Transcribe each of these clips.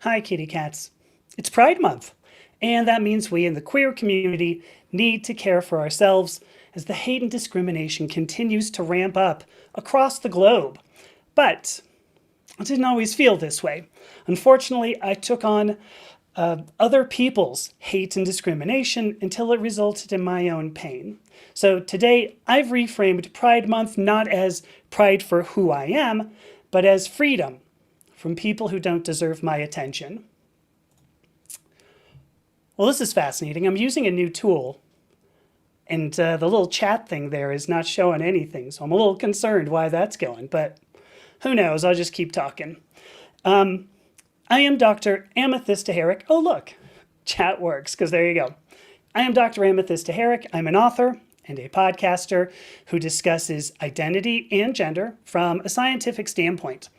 Hi, kitty cats. It's Pride Month, and that means we in the queer community need to care for ourselves as the hate and discrimination continues to ramp up across the globe. But I didn't always feel this way. Unfortunately, I took on other people's hate and discrimination until it resulted in my own pain. So today, I've reframed Pride Month not as pride for who I am, but as freedom from people who don't deserve my attention. Well, this is fascinating. I'm using a new tool, and the little chat thing there is not showing anything, so I'm a little concerned why that's going, but who knows? I'll just keep talking. I am Dr. Amethysta Herrick. Oh, look, chat works, because there you go. I am Dr. Amethysta Herrick. I'm an author and a podcaster who discusses identity and gender from a scientific standpoint.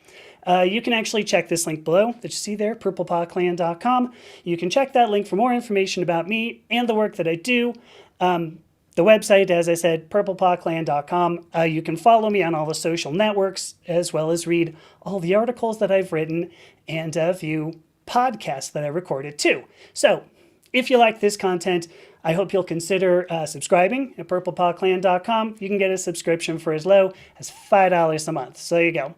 You can actually check this link below that you see there, purplepawclan.com. You can check that link for more information about me and the work that I do. The website, as I said, purplepawclan.com. You can follow me on all the social networks, as well as read all the articles that I've written and view podcasts that I recorded too. So if you like this content, I hope you'll consider subscribing at purplepawclan.com. You can get a subscription for as low as $5 a month. So there you go.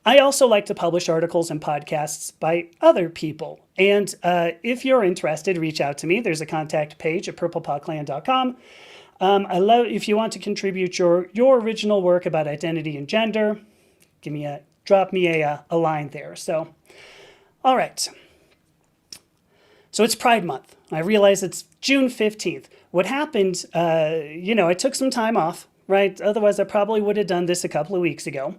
I also like to publish articles and podcasts by other people. And if you're interested, reach out to me. There's a contact page at purplepawclan.com. If you want to contribute your original work about identity and gender, drop me a line there. So, all right. So it's Pride Month. I realize it's June 15th. What happened, I took some time off, right? Otherwise, I probably would have done this a couple of weeks ago.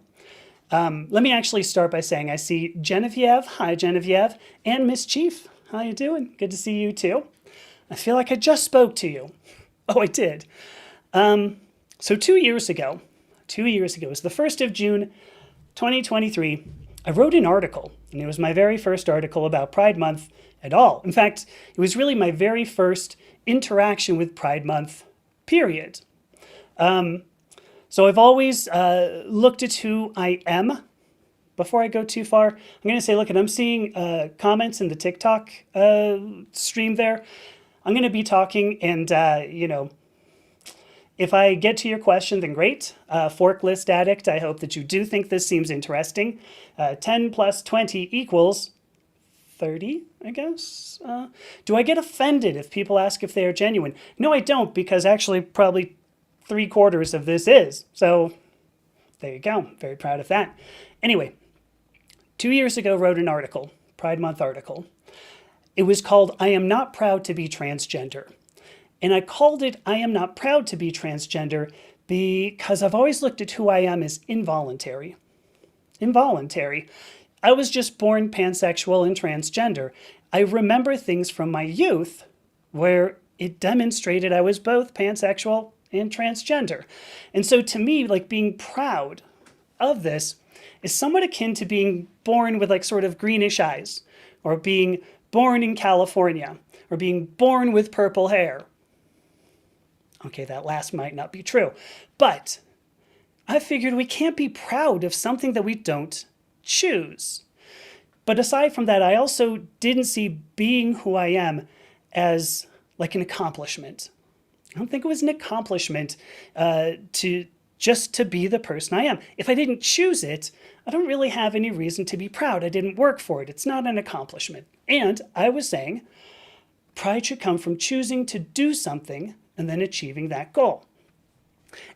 Let me actually start by saying I see Genevieve. Hi, Genevieve. And Miss Chief. How you doing? Good to see you too. I feel like I just spoke to you. Oh, I did. So 2 years ago, it was the 1st of June, 2023, I wrote an article, and it was my very first article about Pride Month at all. In fact, it was really my very first interaction with Pride Month, period. So I've always looked at who I am. Before I go too far, I'm going to say, look, and I'm seeing comments in the TikTok stream there. I'm going to be talking, and, if I get to your question, then great. Forklift addict, I hope that you do think this seems interesting. 10 plus 20 equals 30, I guess. Do I get offended if people ask if they are genuine? No, I don't, because actually probably 3/4 of this is. So there you go. Very proud of that. Anyway, 2 years ago, wrote an article, Pride Month article. It was called, I Am Not Proud to Be Transgender. And I called it, I Am Not Proud to Be Transgender because I've always looked at who I am as involuntary. Involuntary. I was just born pansexual and transgender. I remember things from my youth where it demonstrated I was both pansexual and transgender. And so to me, like, being proud of this is somewhat akin to being born with like sort of greenish eyes, or being born in California, or being born with purple hair. Okay, that last might not be true, but I figured we can't be proud of something that we don't choose. But aside from that, I also didn't see being who I am as like an accomplishment. I don't think it was an accomplishment to be the person I am. If I didn't choose it, I don't really have any reason to be proud. I didn't work for it. It's not an accomplishment. And I was saying pride should come from choosing to do something and then achieving that goal.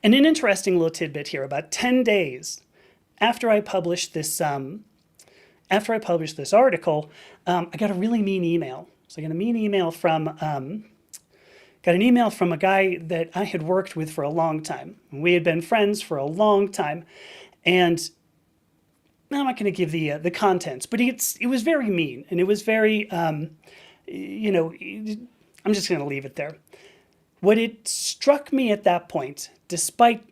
And an interesting little tidbit here, about 10 days after I published this article, I got a really mean email. So I got a mean email from got an email from a guy that I had worked with for a long time. We had been friends for a long time, and I'm not going to give the contents, but it was very mean, and it was very, I'm just going to leave it there. What it struck me at that point, despite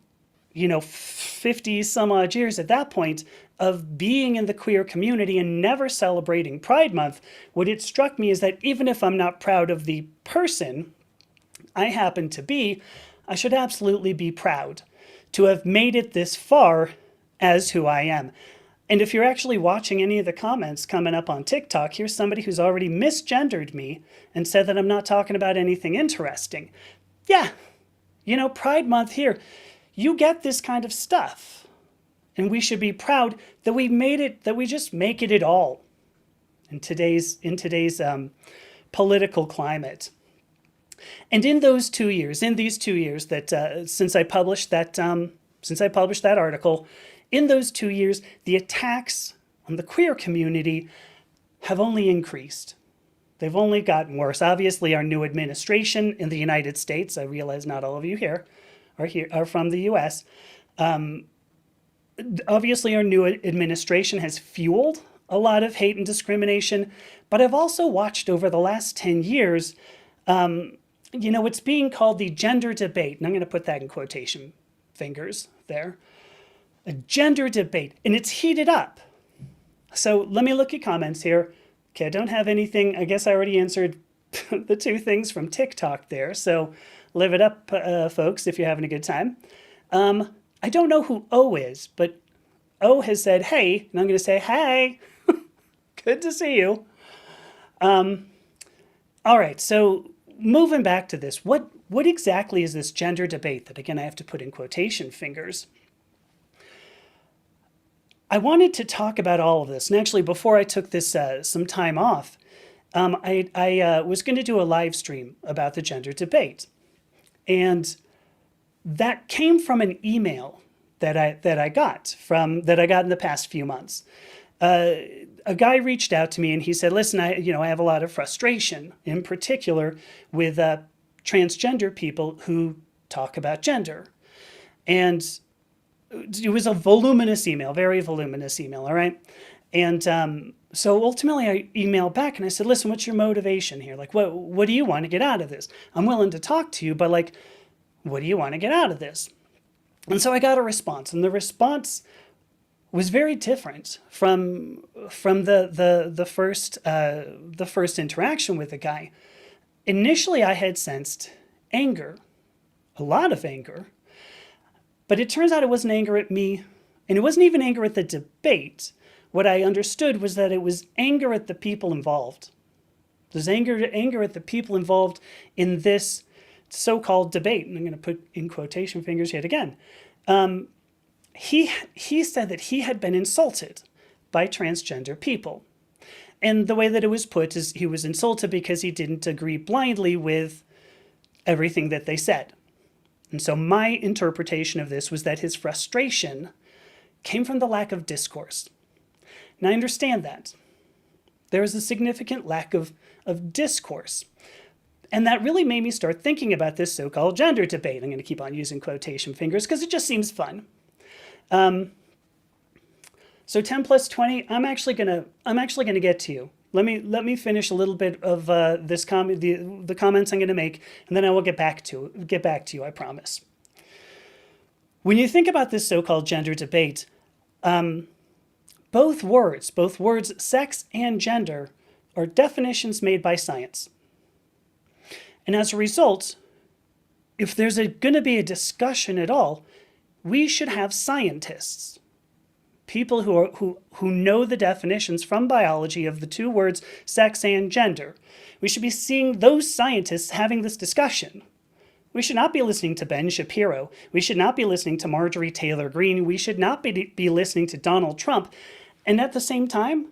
50 some odd years at that point of being in the queer community and never celebrating Pride Month, what it struck me is that even if I'm not proud of the person I happen to be, I should absolutely be proud to have made it this far as who I am. And if you're actually watching any of the comments coming up on TikTok, here's somebody who's already misgendered me and said that I'm not talking about anything interesting. Yeah, Pride Month here, you get this kind of stuff. And we should be proud that we made it, that we just make it at all in today's political climate. And in these 2 years that since I published that article, in those 2 years, the attacks on the queer community have only increased. They've only gotten worse. Obviously, our new administration in the United States, I realize not all of you here are from the US. Obviously, our new administration has fueled a lot of hate and discrimination, but I've also watched over the last 10 years, it's being called the gender debate, and I'm going to put that in quotation fingers there. A gender debate, and it's heated up. So let me look at comments here. Okay, I don't have anything. I guess I already answered the 2 things from TikTok there. So live it up, folks, if you're having a good time. I don't know who O is, but O has said, hey, and I'm going to say, hey, good to see you. All right, so moving back to this, what exactly is this gender debate that, again, I have to put in quotation fingers? I wanted to talk about all of this. And actually, before I took this some time off, I was going to do a live stream about the gender debate. And that came from an email that I got in the past few months. A guy reached out to me and he said, listen, I have a lot of frustration, in particular with transgender people who talk about gender. And it was a voluminous email, very voluminous email, all right? And so ultimately I emailed back and I said, listen, what's your motivation here? Like, what do you want to get out of this? I'm willing to talk to you, but like, what do you want to get out of this? And so I got a response, and the response was very different from the first interaction with the guy. Initially, I had sensed anger, a lot of anger, but it turns out it wasn't anger at me, and it wasn't even anger at the debate. What I understood was that it was anger at the people involved. There's anger at the people involved in this so-called debate, and I'm going to put in quotation fingers yet again. He said that he had been insulted by transgender people. And the way that it was put is he was insulted because he didn't agree blindly with everything that they said. And so my interpretation of this was that his frustration came from the lack of discourse. Now I understand that. There is a significant lack of discourse. And that really made me start thinking about this so-called gender debate. I'm going to keep on using quotation fingers because it just seems fun. So 10 plus 20, I'm actually gonna get to you. Let me finish a little bit of the comments I'm going to make, and then I will get back to you, I promise. When you think about this so-called gender debate, both words, sex and gender, are definitions made by science. And as a result, if there's going to be a discussion at all, we should have scientists, people who know the definitions from biology of the 2 words sex and gender. We should be seeing those scientists having this discussion. We should not be listening to Ben Shapiro. We should not be listening to Marjorie Taylor Greene. We should not be listening to Donald Trump. And at the same time,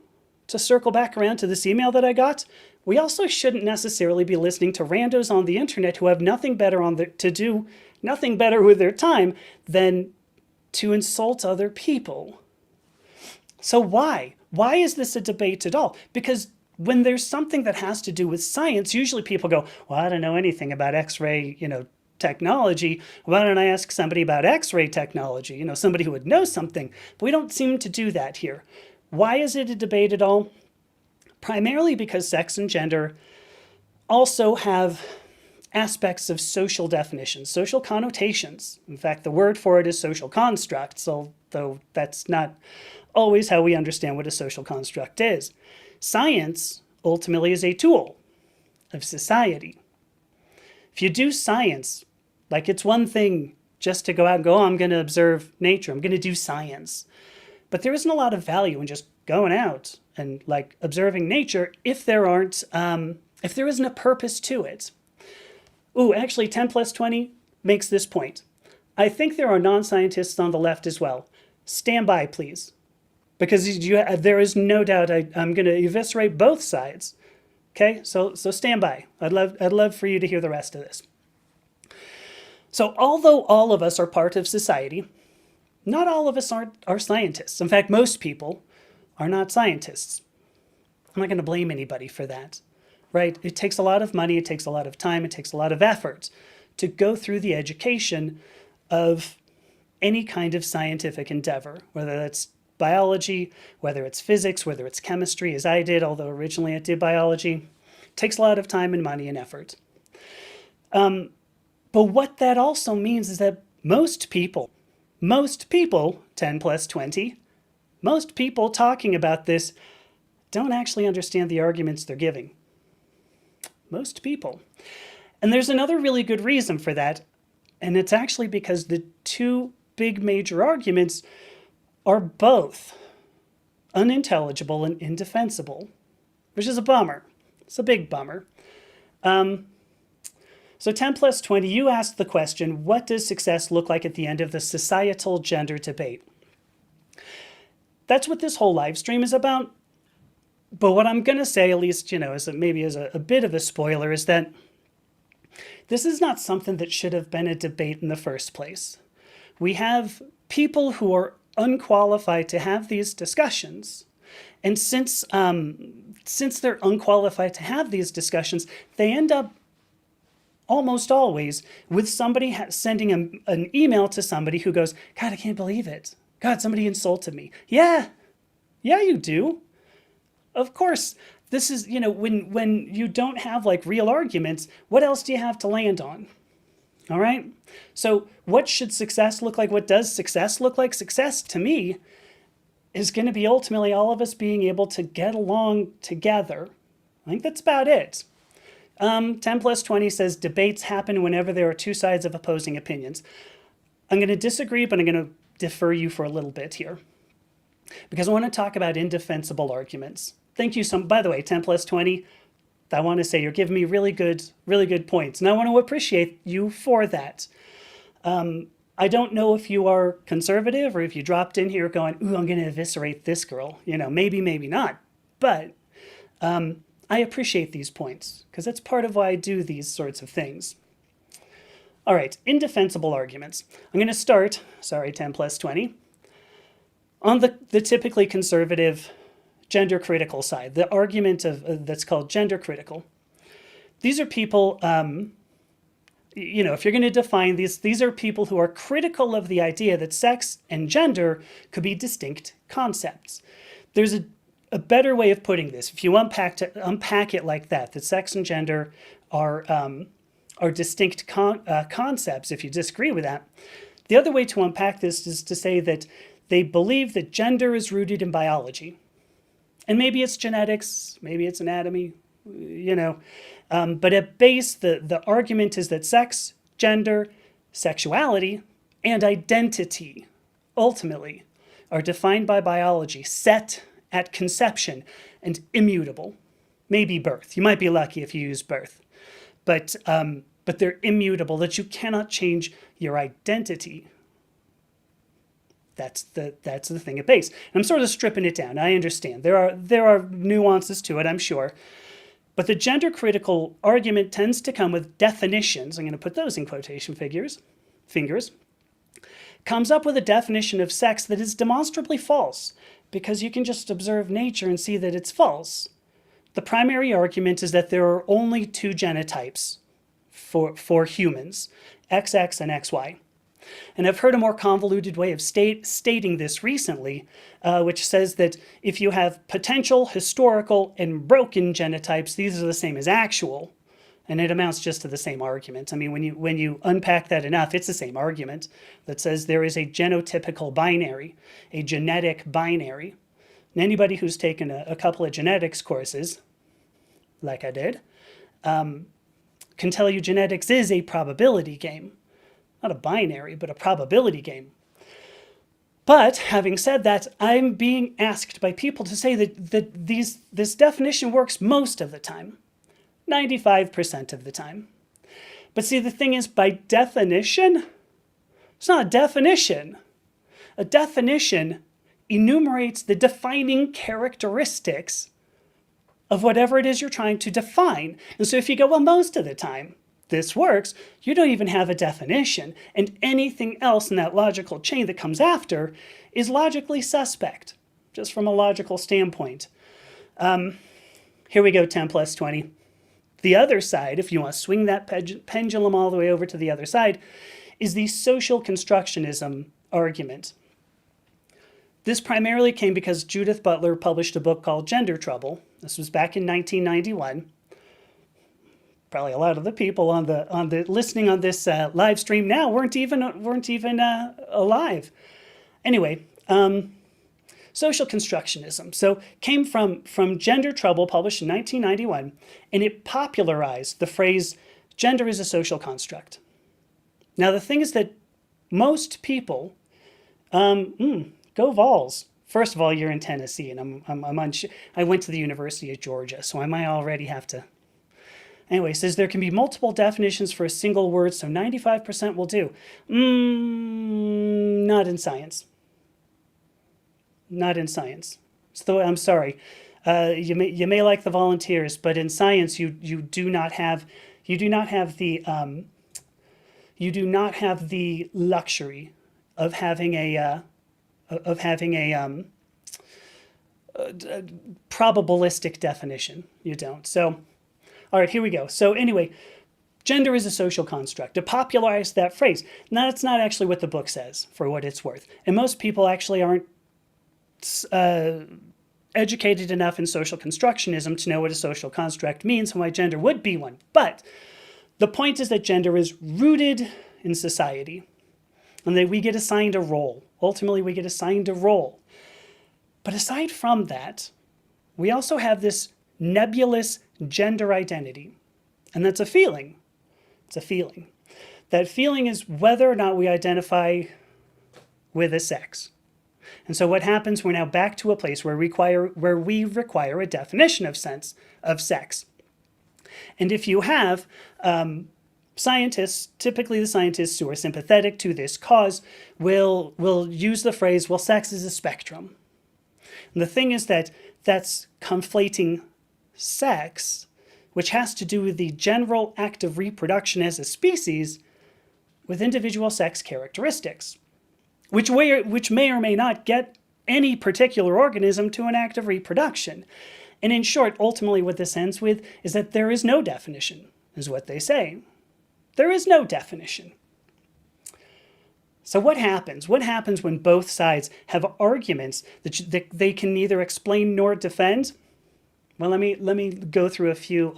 to circle back around to this email that I got, we also shouldn't necessarily be listening to randos on the internet who have nothing better nothing better with their time than to insult other people. So why? Why is this a debate at all? Because when there's something that has to do with science, usually people go, well, I don't know anything about X-ray, technology. Why don't I ask somebody about X-ray technology? Somebody who would know something. But we don't seem to do that here. Why is it a debate at all? Primarily because sex and gender also have aspects of social definitions, social connotations. In fact, the word for it is social constructs, although that's not always how we understand what a social construct is. Science ultimately is a tool of society. If you do science, like it's one thing just to go out and go, oh, I'm going to observe nature, I'm going to do science. But there isn't a lot of value in just going out and like observing nature if there isn't a purpose to it. Ooh, actually 10 plus 20 makes this point. I think there are non-scientists on the left as well. Stand by, please. Because there is no doubt I'm going to eviscerate both sides. Okay, so stand by. I'd love for you to hear the rest of this. So although all of us are part of society, not all of us are scientists. In fact, most people are not scientists. I'm not going to blame anybody for that, right? It takes a lot of money, it takes a lot of time, it takes a lot of effort to go through the education of any kind of scientific endeavor, whether that's biology, whether it's physics, whether it's chemistry, as I did, although originally I did biology. It takes a lot of time and money and effort. But what that also means is that most people, 10 plus 20, most people talking about this don't actually understand the arguments they're giving. Most people. And there's another really good reason for that, and it's actually because the two big major arguments are both unintelligible and indefensible, which is a bummer. It's a big bummer. So 10 plus 20, you asked the question, what does success look like at the end of the societal gender debate? That's what this whole live stream is about. But what I'm going to say, at least, as a bit of a spoiler, is that this is not something that should have been a debate in the first place. We have people who are unqualified to have these discussions. And since they're unqualified to have these discussions, they end up almost always with somebody sending an email to somebody who goes, God, I can't believe it. God, somebody insulted me. Yeah, you do. Of course, this is, when you don't have like real arguments, what else do you have to land on? All right. So what should success look like? What does success look like? Success to me is going to be ultimately all of us being able to get along together. I think that's about it. 10 plus 20 says debates happen whenever there are two sides of opposing opinions. I'm going to disagree, but I'm going to defer you for a little bit here because I want to talk about indefensible arguments. Thank you. By the way, 10 plus 20, I want to say you're giving me really good points, and I want to appreciate you for that. I don't know if you are conservative or if you dropped in here going, ooh, I'm going to eviscerate this girl. Maybe not. But I appreciate these points because that's part of why I do these sorts of things. All right, indefensible arguments. I'm going to start, 10 plus 20, on the typically conservative gender critical side, the argument that's called gender critical. These are people, if you're going to define these are people who are critical of the idea that sex and gender could be distinct concepts. There's a better way of putting this. If you unpack it like that sex and gender are distinct concepts, if you disagree with that, the other way to unpack this is to say that they believe that gender is rooted in biology. And maybe it's genetics, maybe it's anatomy, but at base, the argument is that sex, gender, sexuality, and identity, ultimately, are defined by biology, set at conception, and immutable. Maybe birth. You might be lucky if you use birth. But they're immutable, that you cannot change your identity. That's the thing at base. And I'm sort of stripping it down. I understand. There are nuances to it, I'm sure. But the gender critical argument tends to come with definitions. I'm going to put those in quotation fingers. Comes up with a definition of sex that is demonstrably false because you can just observe nature and see that it's false. The primary argument is that there are only two genotypes for humans, XX and XY. And I've heard a more convoluted way of stating this recently, which says that if you have potential, historical, and broken genotypes, these are the same as actual. And it amounts just to the same argument. I mean, when you unpack that enough, it's the same argument that says there is a genotypical binary, a genetic binary. And anybody who's taken a couple of genetics courses, like I did, can tell you genetics is a probability game. Not a binary, but a probability game. But having said that, I'm being asked by people to say that this definition works most of the time, 95% of the time. But see, the thing is, by definition, it's not a definition. A definition enumerates the defining characteristics of whatever it is you're trying to define. And so if you go, well, most of the time this works, you don't even have a definition, and anything else in that logical chain that comes after is logically suspect, just from a logical standpoint. Here we go, 10 plus 20. The other side, if you want to swing that pendulum all the way over to the other side, is the social constructionism argument. This primarily came because Judith Butler published a book called Gender Trouble. This was back in 1991. Probably a lot of the people on the listening on this live stream now weren't even alive. Anyway, social constructionism. So came from Gender Trouble, published in 1991, and it popularized the phrase "gender is a social construct." Now the thing is that most people, go Vols. First of all, you're in Tennessee, and I went to the University of Georgia, so I might already have to. Anyway, it says there can be multiple definitions for a single word, so 95% will do. Not in science. Not in science. So I'm sorry. You may like the volunteers, but in science you do not have the luxury of having a probabilistic definition. You don't. So. All right, here we go. So anyway, gender is a social construct. To popularize that phrase. Now, that's not actually what the book says, for what it's worth. And most people actually aren't educated enough in social constructionism to know what a social construct means and why gender would be one. But the point is that gender is rooted in society and that we get assigned a role. Ultimately, we get assigned a role. But aside from that, we also have this nebulous gender identity. And that's a feeling. It's a feeling. That feeling is whether or not we identify with a sex. And so what happens, we're now back to a place where we require a definition of sex. And if you have scientists, typically the scientists who are sympathetic to this cause, will use the phrase, well, sex is a spectrum. And the thing is that that's conflating sex, which has to do with the general act of reproduction as a species, with individual sex characteristics, which may or may not get any particular organism to an act of reproduction. And in short, ultimately what this ends with is that there is no definition, is what they say. There is no definition. So what happens? What happens when both sides have arguments that they can neither explain nor defend? Well, let me go through a few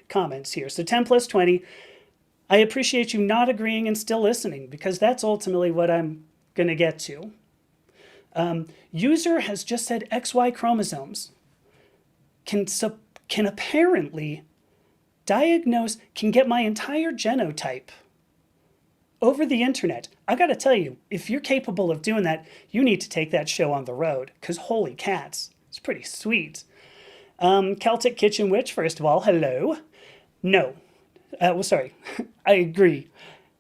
comments here. So 10 plus 20, I appreciate you not agreeing and still listening, because that's ultimately what I'm going to get to. User has just said XY chromosomes can apparently diagnose, can get my entire genotype over the internet. I got to tell you, if you're capable of doing that, you need to take that show on the road, because holy cats, it's pretty sweet. Celtic Kitchen Witch, first of all, hello. No. Sorry. I agree.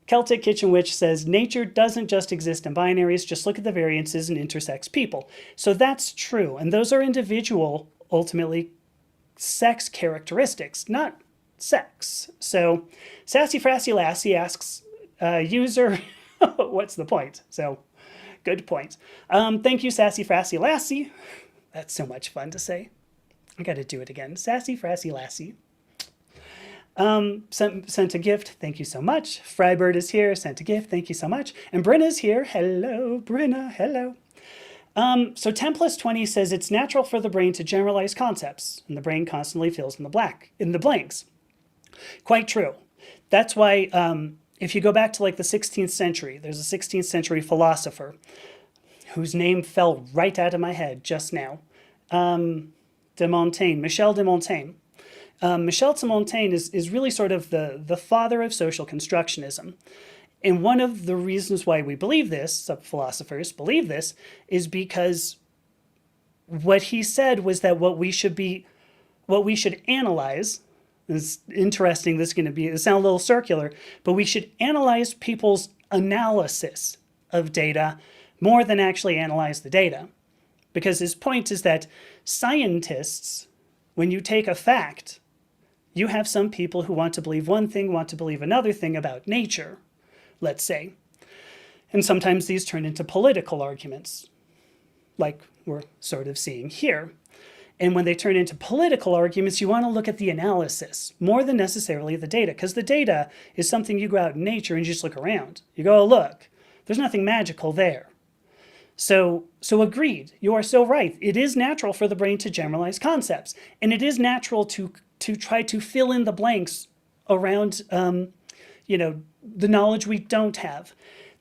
Celtic Kitchen Witch says, nature doesn't just exist in binaries, just look at the variances in intersex people. So that's true. And those are individual, ultimately, sex characteristics, not sex. So Sassy Frassy Lassie asks, user, what's the point? So, good point. Thank you, Sassy Frassy Lassie. That's so much fun to say. I got to do it again. Sassy Frassy Lassie. Sent a gift. Thank you so much. Frybird is here. Sent a gift. Thank you so much. And Brenna's here. Hello, Brenna. Hello. So 10 plus 20 says it's natural for the brain to generalize concepts, and the brain constantly fills in the blanks. Quite true. That's why if you go back to like the 16th century, there's a 16th century philosopher whose name fell right out of my head just now. De Montaigne, Michel de Montaigne. Michel de Montaigne is really sort of the father of social constructionism. And one of the reasons why we believe this, some philosophers believe this, is because what he said was that what we should analyze, it's interesting, this is going to be, it sounds a little circular, but we should analyze people's analysis of data more than actually analyze the data. Because his point is that scientists, when you take a fact, you have some people who want to believe one thing, want to believe another thing about nature, let's say. And sometimes these turn into political arguments, like we're sort of seeing here. And when they turn into political arguments, you want to look at the analysis more than necessarily the data, because the data is something you go out in nature and you just look around. You go, oh, look, there's nothing magical there. So agreed, you are so right. It is natural for the brain to generalize concepts, and it is natural to try to fill in the blanks around, the knowledge we don't have.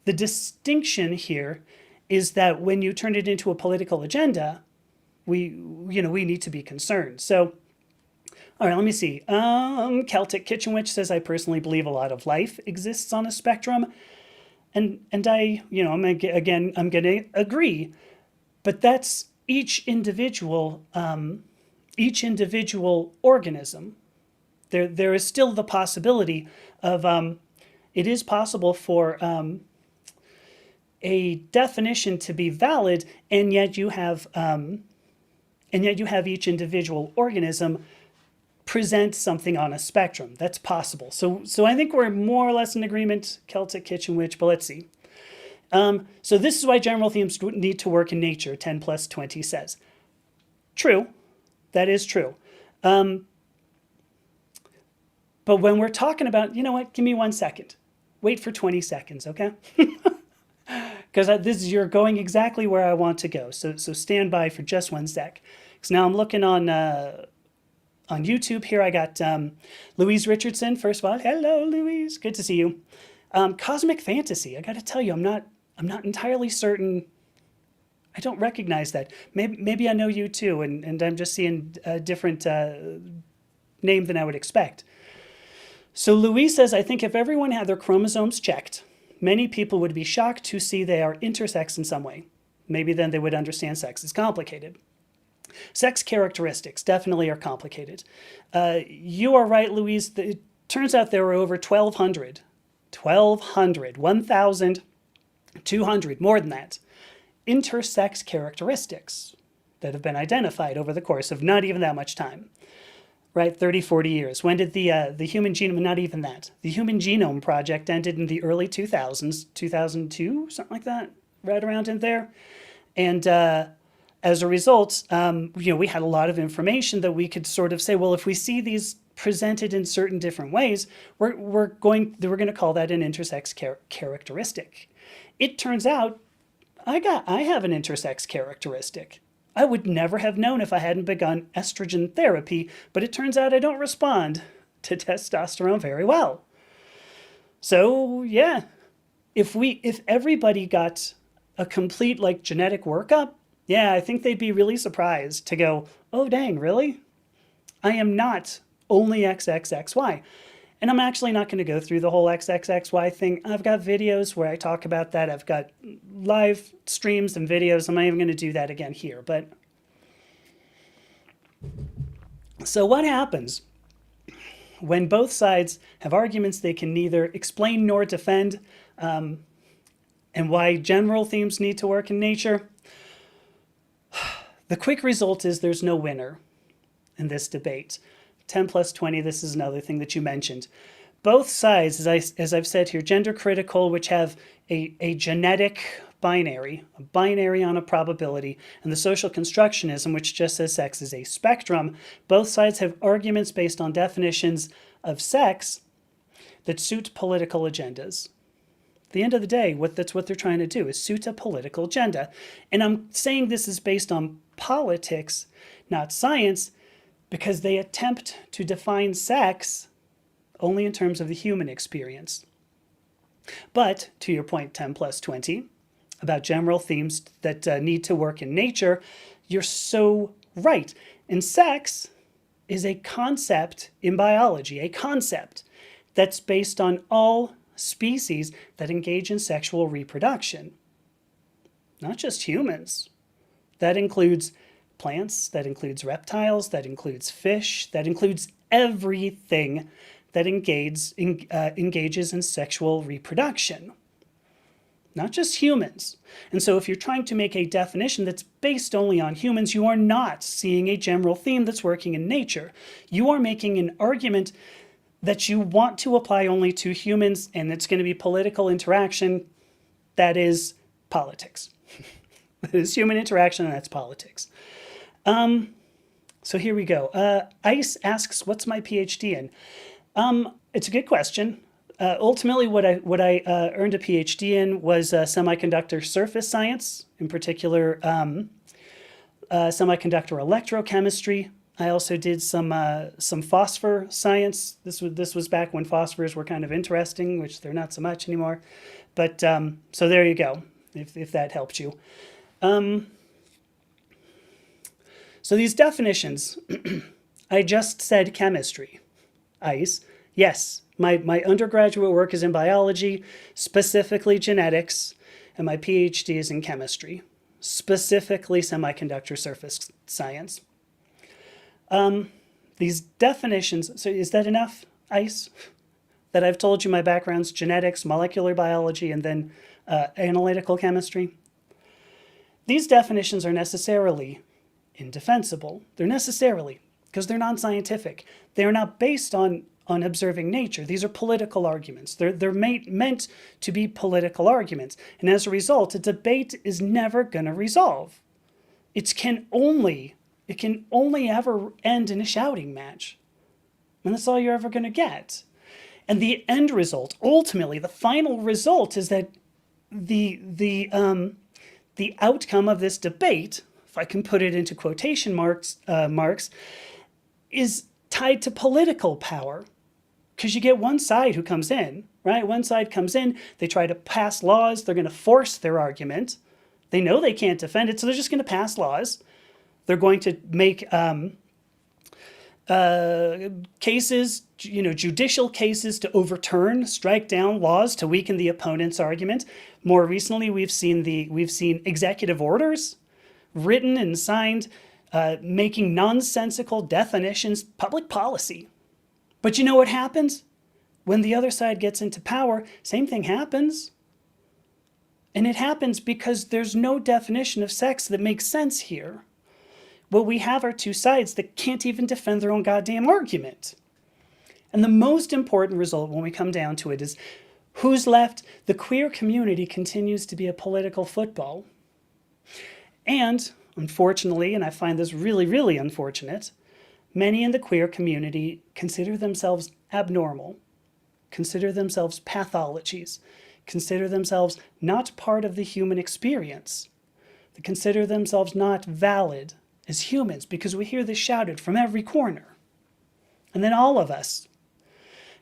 The distinction here is that when you turn it into a political agenda, we need to be concerned. So, all right, let me see. Celtic Kitchen Witch says, I personally believe a lot of life exists on a spectrum. And I, I'm going to agree, but that's each individual organism. There is still the possibility of, it is possible for a definition to be valid, and yet you have each individual organism present something on a spectrum. That's possible. So I think we're more or less in agreement, Celtic Kitchen Witch, but let's see. So this is why general themes need to work in nature, 10 plus 20 says. True. That is true. But when we're talking about, you know what, give me 1 second. Wait for 20 seconds, okay? Because you're going exactly where I want to go. So stand by for just 1 sec. Because now I'm looking on YouTube here. I got Louise Richardson, first of all. Hello, Louise. Good to see you. Cosmic Fantasy. I got to tell you, I'm not entirely certain. I don't recognize that. Maybe I know you too, and I'm just seeing a different name than I would expect. So Louise says, I think if everyone had their chromosomes checked, many people would be shocked to see they are intersex in some way. Maybe then they would understand sex is complicated. Sex characteristics definitely are complicated. You are right, Louise. It turns out there were over 1,200, 1,200, more than that, intersex characteristics that have been identified over the course of not even that much time, right? 30, 40 years. When did the human genome, not even that, the Human Genome Project ended in the early 2000s, 2002, something like that, right around in there. And as a result, we had a lot of information that we could sort of say, well, if we see these presented in certain different ways, we're going to call that an intersex characteristic. It turns out I have an intersex characteristic. I would never have known if I hadn't begun estrogen therapy, but it turns out I don't respond to testosterone very well. So yeah, if everybody got a complete genetic workup, yeah, I think they'd be really surprised to go, oh dang, really? I am not only XXXY. And I'm actually not going to go through the whole XXXY thing. I've got videos where I talk about that. I've got live streams and videos. I'm not even going to do that again here. But so what happens when both sides have arguments they can neither explain nor defend, and why general themes need to work in nature? The quick result is there's no winner in this debate. 10 plus 20, this is another thing that you mentioned. Both sides, as I've said here, gender critical, which have a genetic binary, a binary on a probability, and the social constructionism, which just says sex is a spectrum, both sides have arguments based on definitions of sex that suit political agendas. At the end of the day, that's what they're trying to do, is suit a political agenda. And I'm saying this is based on politics, not science, because they attempt to define sex only in terms of the human experience. But to your point, 10 plus 20, about general themes that need to work in nature, you're so right. And sex is a concept in biology, a concept that's based on all species that engage in sexual reproduction. Not just humans. That includes plants, that includes reptiles, that includes fish, that includes everything that engages in sexual reproduction. Not just humans. And so if you're trying to make a definition that's based only on humans, you are not seeing a general theme that's working in nature. You are making an argument that you want to apply only to humans, and it's going to be political interaction. That is politics. That is human interaction, and that's politics. So here we go. Ice asks, what's my PhD in? It's a good question. Ultimately, what I earned a PhD in was semiconductor surface science, in particular semiconductor electrochemistry. I also did some phosphor science. This was back when phosphors were kind of interesting, which they're not so much anymore. But so there you go, if that helped you. So these definitions, I just said chemistry. Ice. Yes, my undergraduate work is in biology, specifically genetics, and my PhD is in chemistry, specifically semiconductor surface science. These definitions, so is that enough, Ice? That I've told you my background's genetics, molecular biology, and then analytical chemistry? These definitions are necessarily indefensible. They're necessarily, because they're non-scientific. They are not based on observing nature. These are political arguments. They're meant to be political arguments. And as a result, a debate is never going to resolve. It can only ever end in a shouting match. And that's all you're ever going to get. And the end result, ultimately, the final result is that the outcome of this debate, if I can put it into quotation marks, is tied to political power. Because you get one side who comes in, right? One side comes in, they try to pass laws, they're going to force their argument. They know they can't defend it, so they're just going to pass laws. They're going to make cases, judicial cases to overturn, strike down laws to weaken the opponent's argument. More recently, we've seen executive orders written and signed, making nonsensical definitions public policy. But you know what happens? When the other side gets into power, same thing happens. And it happens because there's no definition of sex that makes sense here. What we have are two sides that can't even defend their own goddamn argument. And the most important result when we come down to it is who's left? The queer community continues to be a political football. And unfortunately, and I find this really, really unfortunate, many in the queer community consider themselves abnormal, consider themselves pathologies, consider themselves not part of the human experience. They consider themselves not valid as humans because we hear this shouted from every corner. And then all of us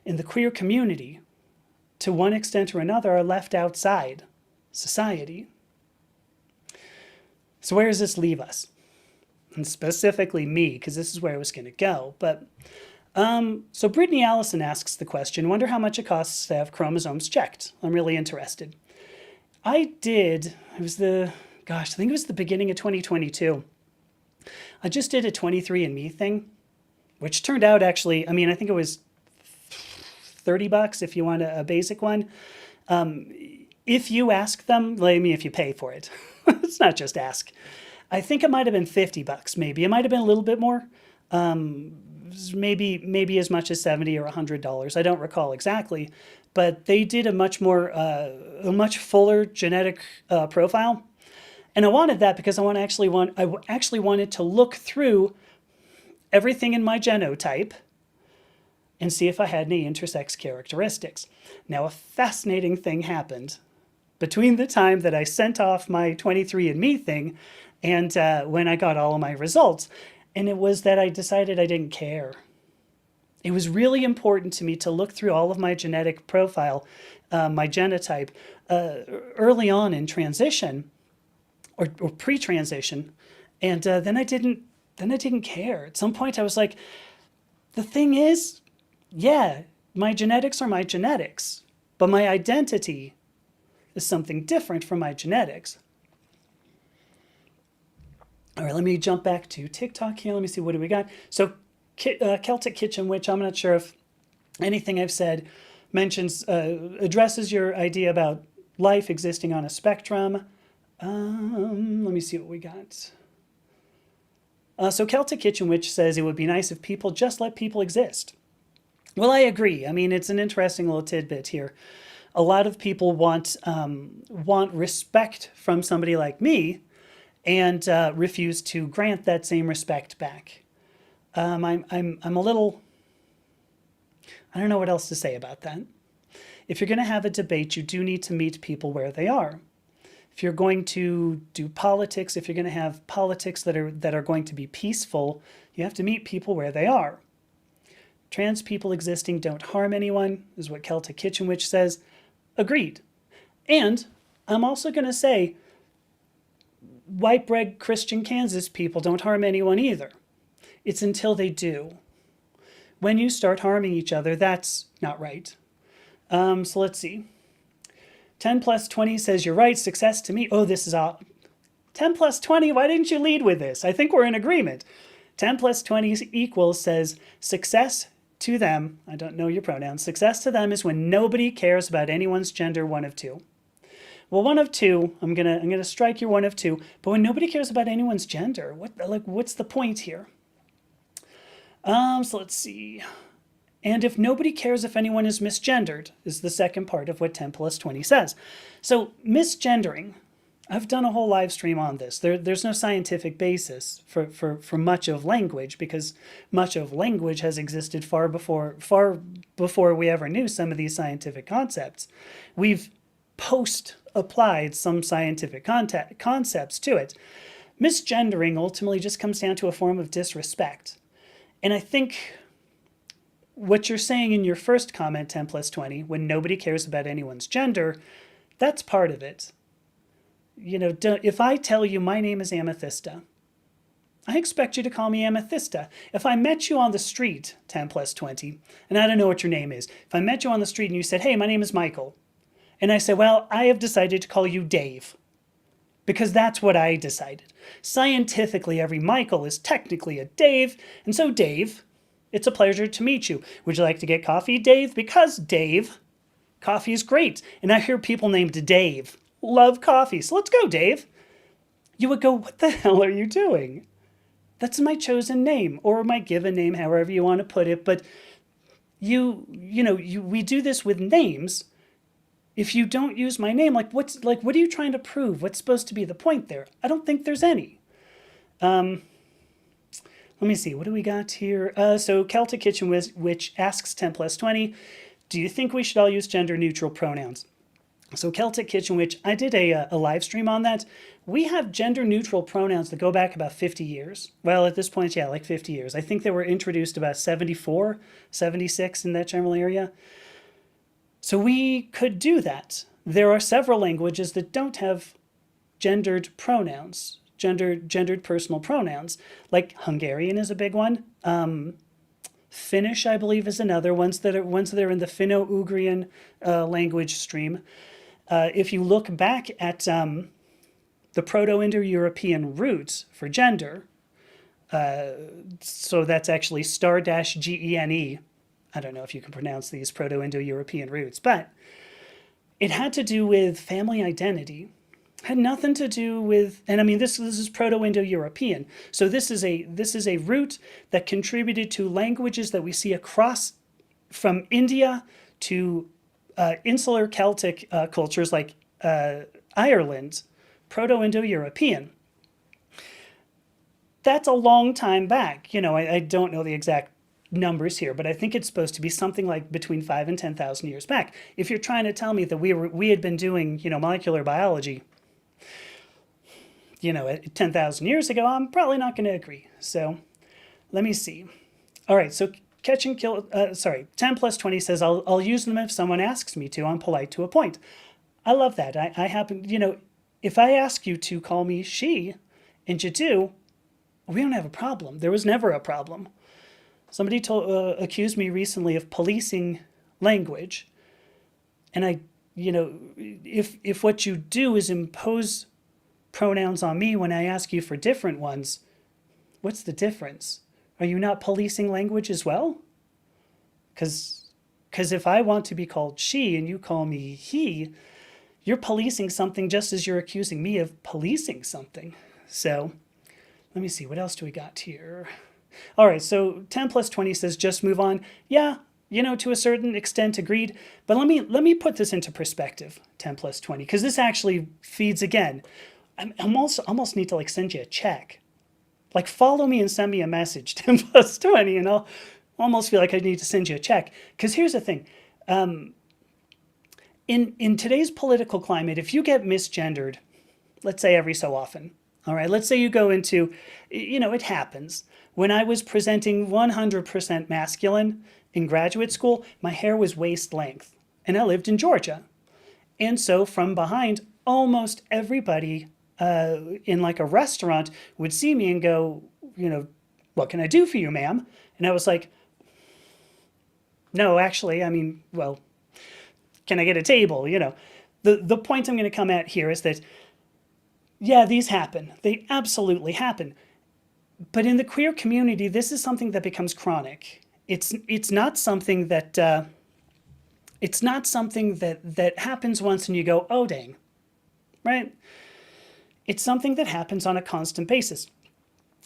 in the queer community, to one extent or another, are left outside society. So where does this leave us? And specifically me, because this is where I was going to go. But so Brittany Allison asks the question, wonder how much it costs to have chromosomes checked. I'm really interested. I think it was the beginning of 2022. I just did a 23andMe thing, which turned out actually, I think it was $30 if you want a basic one. If you ask them, if you pay for it, it's not just ask. I think it might have been $50, maybe. It might have been a little bit more. Maybe as much as $70 or $100. I don't recall exactly. But they did a much fuller genetic profile. And I wanted that because I actually wanted to look through everything in my genotype and see if I had any intersex characteristics. Now, a fascinating thing happened between the time that I sent off my 23andMe thing and when I got all of my results. And it was that I decided I didn't care. It was really important to me to look through all of my genetic profile, my genotype, early on in transition or pre-transition. And then I didn't care. At some point I was like, the thing is, yeah, my genetics are my genetics. but my identity is something different from my genetics. All right, let me jump back to TikTok here. Let me see, what do we got? So Celtic Kitchen Witch, I'm not sure if anything I've said mentions, addresses your idea about life existing on a spectrum. Let me see what we got. So Celtic Kitchen Witch says it would be nice if people just let people exist. Well, I agree. I mean, it's an interesting little tidbit here. A lot of people want respect from somebody like me, and refuse to grant that same respect back. I'm a little, I don't know what else to say about that. If you're going to have a debate, you do need to meet people where they are. If you're going to do politics, if you're going to have politics that are going to be peaceful, you have to meet people where they are. Trans people existing don't harm anyone, is what Celtic Kitchen Witch says. Agreed. And I'm also going to say, white bread Christian Kansas people don't harm anyone either. It's until they do. When you start harming each other, that's not right. So let's see. 10 plus 20 says, you're right, success to me. Oh, this is all. 10 plus 20, why didn't you lead with this? I think we're in agreement. 10 plus 20 equals says, success to them, I don't know your pronouns, success to them is when nobody cares about anyone's gender, one of two. Well, one of two, I'm gonna strike your one of two, but when nobody cares about anyone's gender, what's the point here? So let's see. And if nobody cares if anyone is misgendered, is the second part of what 10 plus 20 says. So misgendering, I've done a whole live stream on this. There's no scientific basis for much of language, because much of language has existed far before we ever knew some of these scientific concepts. We've post-applied some scientific concepts to it. Misgendering ultimately just comes down to a form of disrespect. And I think what you're saying in your first comment, 10 plus 20, when nobody cares about anyone's gender, that's part of it. You know, if I tell you my name is Amethysta, I expect you to call me Amethysta. If I met you on the street, 10 plus 20, and I don't know what your name is, if I met you on the street and you said, hey, my name is Michael, and I said, well, I have decided to call you Dave, because that's what I decided. Scientifically, every Michael is technically a Dave, and so Dave, it's a pleasure to meet you. Would you like to get coffee, Dave? Because Dave, coffee is great, and I hear people named Dave love coffee, so let's go, Dave. You would go, what the hell are you doing? That's my chosen name, or my given name, however you want to put it, but we do this with names. If you don't use my name, what are you trying to prove? What's supposed to be the point there? I don't think there's any. Let me see, what do we got here? So Celtic Kitchen Witch asks 10 plus 20, do you think we should all use gender neutral pronouns? So Celtic Kitchen Witch, I did a live stream on that. We have gender neutral pronouns that go back about 50 years. Well, at this point, yeah, like 50 years. I think they were introduced about 74, 76 in that general area. So we could do that. There are several languages that don't have gendered pronouns, gendered personal pronouns, like Hungarian is a big one. Finnish, I believe, is another. Ones that are in the Finno-Ugrian language stream. If you look back at the Proto-Indo-European roots for gender, so that's actually *-gene. I don't know if you can pronounce these Proto-Indo-European roots, but it had to do with family identity. Had nothing to do with, and I mean, this is Proto-Indo-European. So this is a root that contributed to languages that we see across from India to insular Celtic cultures like Ireland, Proto-Indo-European. That's a long time back. You know, I don't know the exact numbers here, but I think it's supposed to be something like between 5,000 and 10,000 years back. If you're trying to tell me that we had been doing, molecular biology, 10,000 years ago, I'm probably not going to agree. So let me see. All right, so catch and kill, 10 plus 20 says, I'll use them if someone asks me to. I'm polite to a point. I love that. I happen, if I ask you to call me she, and you do, we don't have a problem. There was never a problem. Somebody accused me recently of policing language. And if what you do is impose pronouns on me when I ask you for different ones, what's the difference? Are you not policing language as well? Because if I want to be called she and you call me he, you're policing something just as you're accusing me of policing something. So let me see, what else do we got here? All right, so 10 plus 20 says just move on. Yeah, to a certain extent agreed. But let me put this into perspective, 10 plus 20, because this actually feeds again. I almost need to send you a check. Follow me and send me a message, 10 plus 20, and I'll almost feel like I need to send you a check. Because here's the thing. In today's political climate, if you get misgendered, let's say every so often, all right, let's say you go into, it happens. When I was presenting 100% masculine in graduate school, my hair was waist length, and I lived in Georgia. And so from behind, almost everybody in a restaurant would see me and go, what can I do for you, ma'am? And I was like, no, actually, well, can I get a table? The point I'm going to come at here is that, yeah, these happen. They absolutely happen. But in the queer community, this is something that becomes chronic. It's not something that that happens once and you go, oh dang, right? It's something that happens on a constant basis.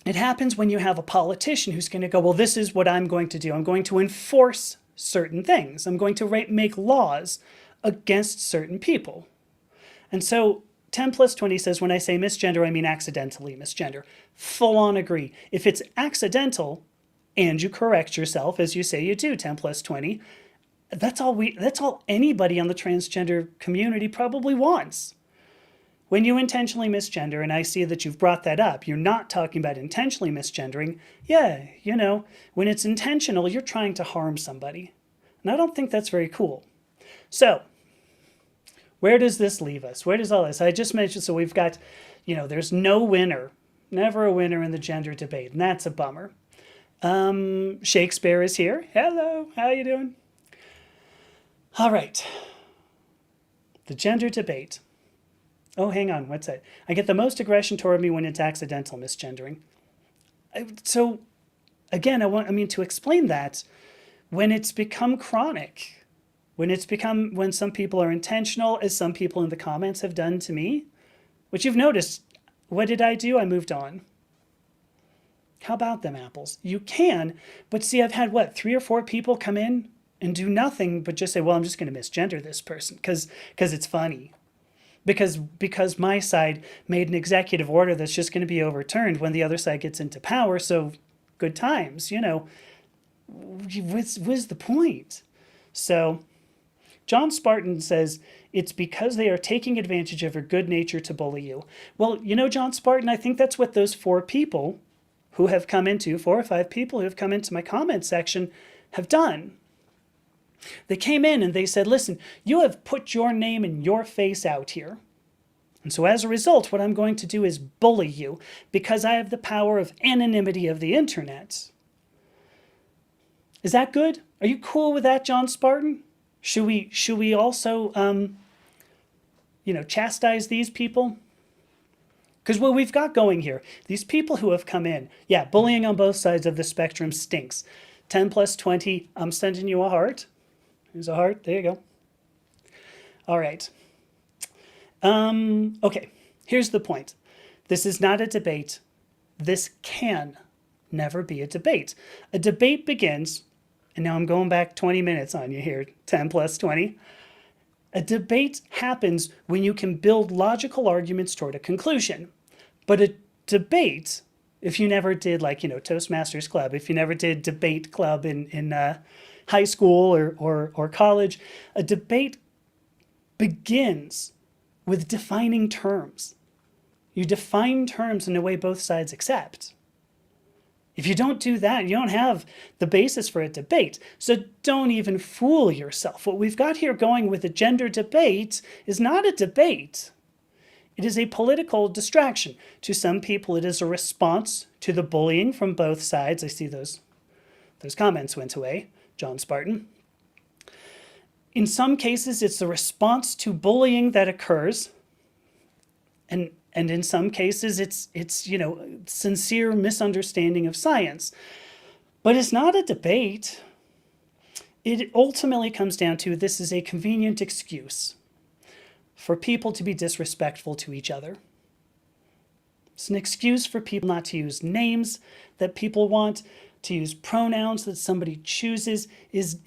It happens when you have a politician who's going to go, well, this is what I'm going to do. I'm going to enforce certain things. I'm going to make laws against certain people. And so 10 plus 20 says, when I say misgender, I mean accidentally misgender. Full on agree. If it's accidental and you correct yourself, as you say you do, 10 plus 20, that's all anybody on the transgender community probably wants. When you intentionally misgender, and I see that you've brought that up, you're not talking about intentionally misgendering. Yeah, when it's intentional, you're trying to harm somebody. And I don't think that's very cool. So, where does this leave us? Where does all this? I just mentioned, so we've got, there's no winner, never a winner in the gender debate, and that's a bummer. Shakespeare is here. Hello, how you doing? All right. The gender debate. Oh, hang on, what's that? I get the most aggression toward me when it's accidental misgendering. So, again, to explain that, when it's become chronic, when some people are intentional, as some people in the comments have done to me, which you've noticed, what did I do? I moved on. How about them apples? You can, but see, I've had, 3 or 4 people come in and do nothing but just say, well, I'm just going to misgender this person because it's funny. Because my side made an executive order that's just going to be overturned when the other side gets into power. So good times, what's the point? So John Spartan says, it's because they are taking advantage of your good nature to bully you. Well, John Spartan, I think that's what those 4 people who have come into, 4 or 5 people who have come into my comment section have done. They came in and they said, listen, you have put your name and your face out here. And so as a result, what I'm going to do is bully you because I have the power of anonymity of the internet. Is that good? Are you cool with that, John Spartan? Should we also, chastise these people? Because what we've got going here, these people who have come in, yeah, bullying on both sides of the spectrum stinks. 10 plus 20, I'm sending you a heart. Here's a heart. There you go. All right. Okay. Here's the point. This is not a debate. This can never be a debate. A debate begins, and now I'm going back 20 minutes on you here, 10 plus 20. A debate happens when you can build logical arguments toward a conclusion. But a debate, if you never did Toastmasters Club, if you never did debate club in high school or college, a debate begins with defining terms. You define terms in a way both sides accept. If you don't do that, you don't have the basis for a debate. So don't even fool yourself. What we've got here going with a gender debate is not a debate. It is a political distraction. To some people, it is a response to the bullying from both sides. I see those comments went away. John Spartan. In some cases, it's the response to bullying that occurs. And in some cases, it's sincere misunderstanding of science. But it's not a debate. It ultimately comes down to this is a convenient excuse for people to be disrespectful to each other. It's an excuse for people not to use names that people want, to use pronouns that somebody chooses,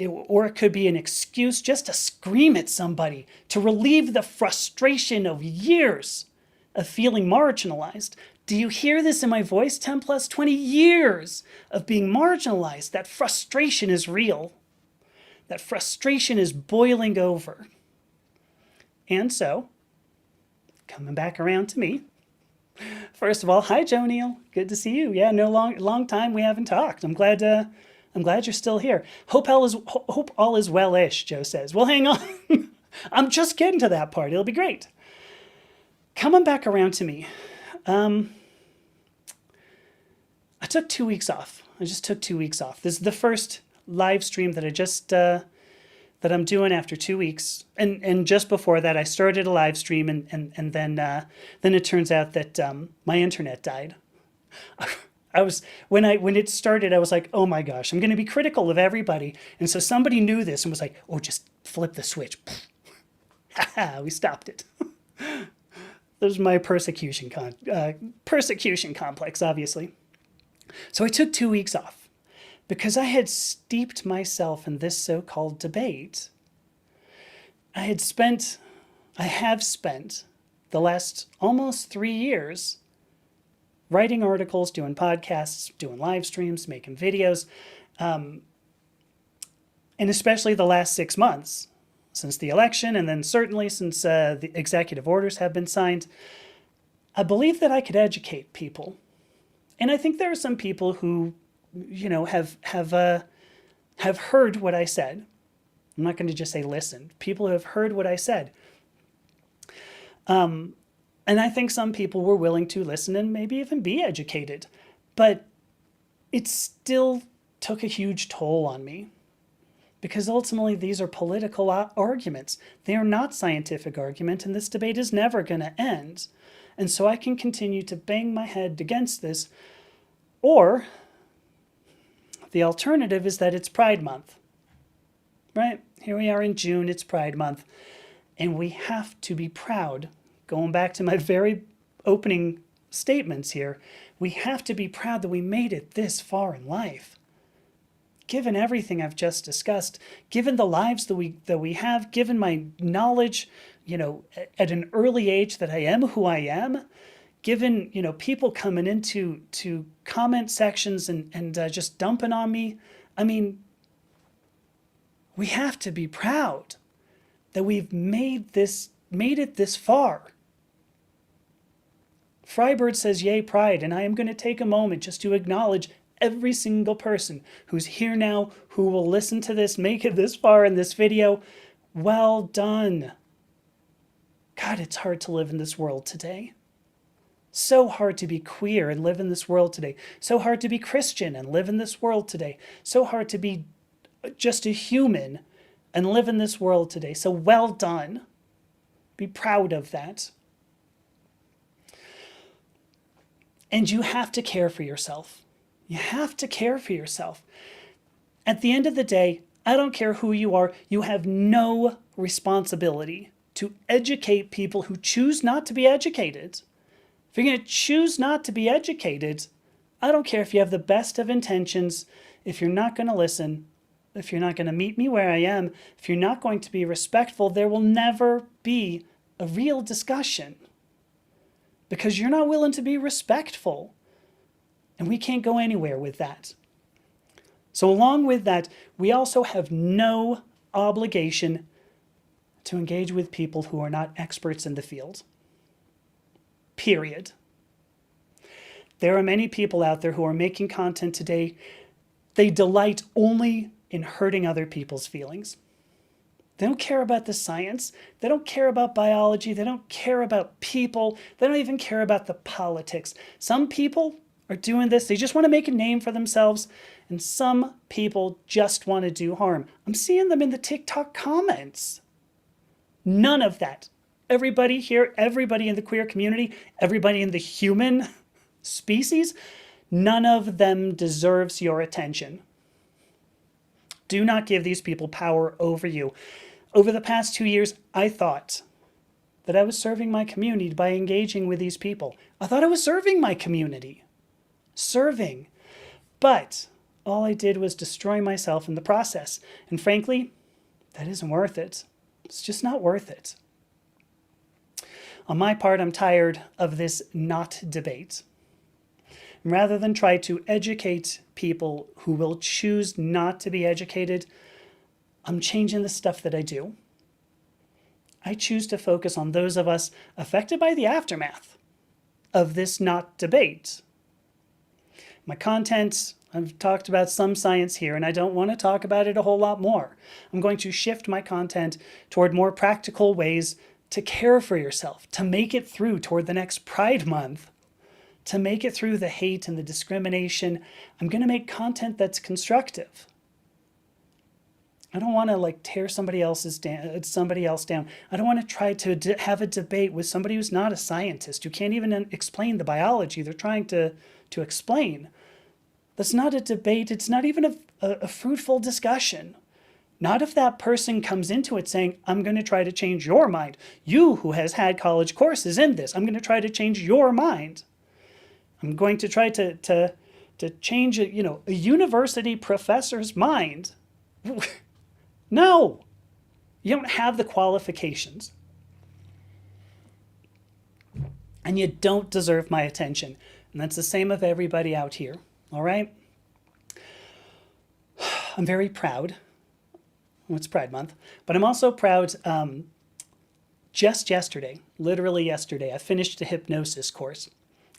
or it could be an excuse just to scream at somebody, to relieve the frustration of years of feeling marginalized. Do you hear this in my voice? 10 plus 20 years of being marginalized. That frustration is real. That frustration is boiling over. And so, coming back around to me, first of all, hi Joe Neal, good to see you. Yeah, long time we haven't talked. I'm glad you're still here. Hope all is well-ish, Joe says. Well, hang on. I'm just getting to that part. It'll be great. Coming back around to me, I took 2 weeks off. I just took 2 weeks off. This is the first live stream that I just that I'm doing after 2 weeks. And just before that, I started a live stream, and then it turns out that my internet died. I was when it started, I was like, oh my gosh, I'm going to be critical of everybody. And so somebody knew this and was like, oh, just flip the switch. We stopped it. There's my persecution complex, obviously. So I took 2 weeks off because I had steeped myself in this so-called debate. I have spent the last almost 3 years writing articles, doing podcasts, doing live streams, making videos, and especially the last 6 months, since the election, and then certainly since the executive orders have been signed, I believe that I could educate people. And I think there are some people who, have heard what I said. I'm not going to just say listened. People who have heard what I said. And I think some people were willing to listen and maybe even be educated. But it still took a huge toll on me. Because ultimately, these are political arguments. They are not scientific arguments, and this debate is never going to end. And so I can continue to bang my head against this. Or the alternative is that it's Pride Month. Right? Here we are in June, it's Pride Month. And we have to be proud. Going back to my very opening statements here, we have to be proud that we made it this far in life. Given everything I've just discussed, given the lives that we have, given my knowledge, at an early age that I am who I am, given, people coming into comment sections and just dumping on me, I mean, we have to be proud that we've made it this far. Frybird says, yay, pride, and I am going to take a moment just to acknowledge every single person who's here now, who will listen to this, make it this far in this video. Well done. God, it's hard to live in this world today. So hard to be queer and live in this world today. So hard to be Christian and live in this world today. So hard to be just a human and live in this world today. So well done. Be proud of that. And you have to care for yourself. You have to care for yourself. At the end of the day, I don't care who you are, you have no responsibility to educate people who choose not to be educated. If you're going to choose not to be educated, I don't care if you have the best of intentions, if you're not going to listen, if you're not going to meet me where I am, if you're not going to be respectful, there will never be a real discussion. Because you're not willing to be respectful. And we can't go anywhere with that. So along with that, we also have no obligation to engage with people who are not experts in the field. Period. There are many people out there who are making content today. They delight only in hurting other people's feelings. They don't care about the science. They don't care about biology. They don't care about people. They don't even care about the politics. Some people are doing this. They just want to make a name for themselves. And some people just want to do harm. I'm seeing them in the TikTok comments. None of that. Everybody here, everybody in the queer community, everybody in the human species, none of them deserves your attention. Do not give these people power over you. Over the past 2 years, I thought that I was serving my community by engaging with these people. I thought I was serving my community. Serving. But all I did was destroy myself in the process. And frankly, that isn't worth it. It's just not worth it. On my part, I'm tired of this not debate. Rather than try to educate people who will choose not to be educated, I'm changing the stuff that I do. I choose to focus on those of us affected by the aftermath of this not debate. My content, I've talked about some science here, and I don't want to talk about it a whole lot more. I'm going to shift my content toward more practical ways to care for yourself, to make it through toward the next Pride Month, to make it through the hate and the discrimination. I'm going to make content that's constructive. I don't want to tear somebody else down. I don't want to try to have a debate with somebody who's not a scientist, who can't even explain the biology they're trying to explain. That's not a debate. It's not even a fruitful discussion. Not if that person comes into it saying, I'm going to try to change your mind. You who has had college courses in this, I'm going to try to change your mind. I'm going to try to change a university professor's mind. No, you don't have the qualifications. And you don't deserve my attention. And that's the same of everybody out here. All right? I'm very proud. It's Pride Month. But I'm also proud just yesterday, literally yesterday, I finished a hypnosis course.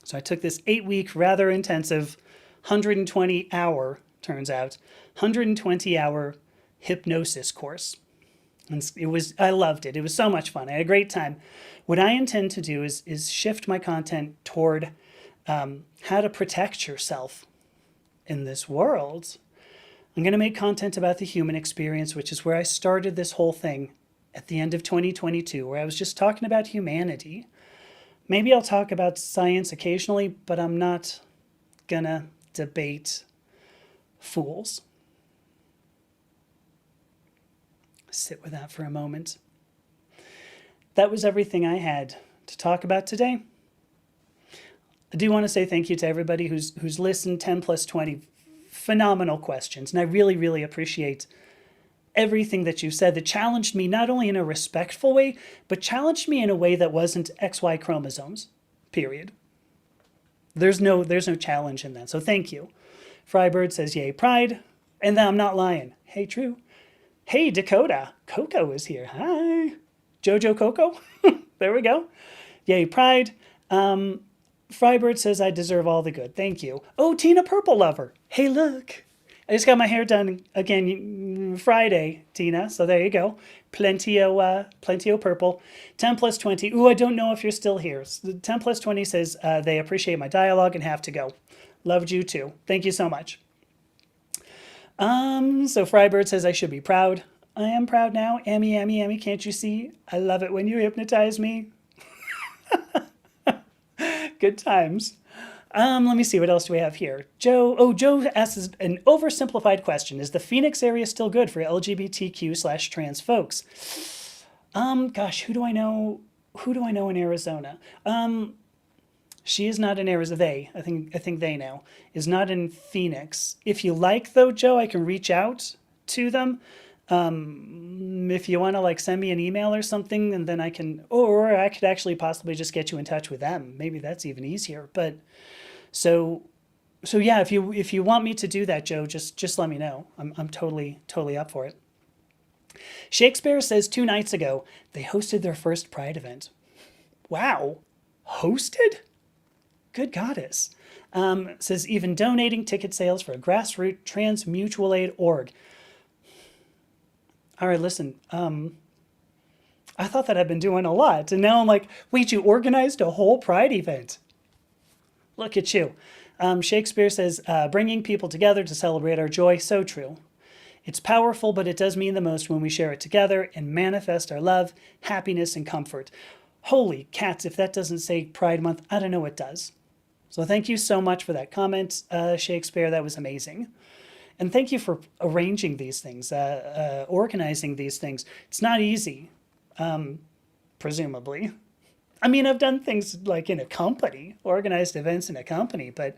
So I took this 8-week, rather intensive, 120-hour, turns out, 120-hour hypnosis course. And I loved it. It was so much fun. I had a great time. What I intend to do is shift my content toward how to protect yourself in this world. I'm going to make content about the human experience, which is where I started this whole thing at the end of 2022, where I was just talking about humanity. Maybe I'll talk about science occasionally, but I'm not going to debate fools. Sit with that for a moment. That was everything I had to talk about today. I do want to say thank you to everybody who's listened. 10 plus 20 phenomenal questions, and I really, really appreciate everything that you said that challenged me not only in a respectful way, but challenged me in a way that wasn't XY chromosomes, period. There's no challenge in that, so thank you. Frybird says, yay, Pride, and then I'm not lying. Hey, true. Hey, Dakota, Coco is here. Hi. Jojo Coco, there we go. Yay, Pride. Frybird says, I deserve all the good. Thank you. Oh, Tina Purple Lover. Hey, look. I just got my hair done again Friday, Tina. So there you go. Plenty of purple. 10 plus 20. Ooh, I don't know if you're still here. 10 plus 20 says they appreciate my dialogue and have to go. Loved you too. Thank you so much. So Frybird says I should be proud. I am proud now. Ammy, can't you see? I love it when you hypnotize me. Good times. Let me see, what else do we have here? Joe asks an oversimplified question. Is the Phoenix area still good for LGBTQ/trans folks? Gosh, who do I know in Arizona? She is not in Arizona. I think they know. Is not in Phoenix. If you like, though, Joe, I can reach out to them. If you want to send me an email or something, and then I can, or I could actually possibly just get you in touch with them. Maybe that's even easier. But so yeah, if you want me to do that, Joe, just let me know. I'm totally up for it. Shakespeare says 2 nights ago they hosted their first Pride event. Wow, hosted? Good goddess. Says even donating ticket sales for a grassroots trans mutual aid org. All right, listen, I thought that I'd been doing a lot, and now I'm like, wait, you organized a whole Pride event? Look at you. Shakespeare says, bringing people together to celebrate our joy. So true. It's powerful, but it does mean the most when we share it together and manifest our love, happiness, and comfort. Holy cats, if that doesn't say Pride Month, I don't know what does. So thank you so much for that comment, Shakespeare. That was amazing. And thank you for arranging these things, organizing these things. It's not easy, presumably. I mean, I've done things like in a company, organized events in a company, but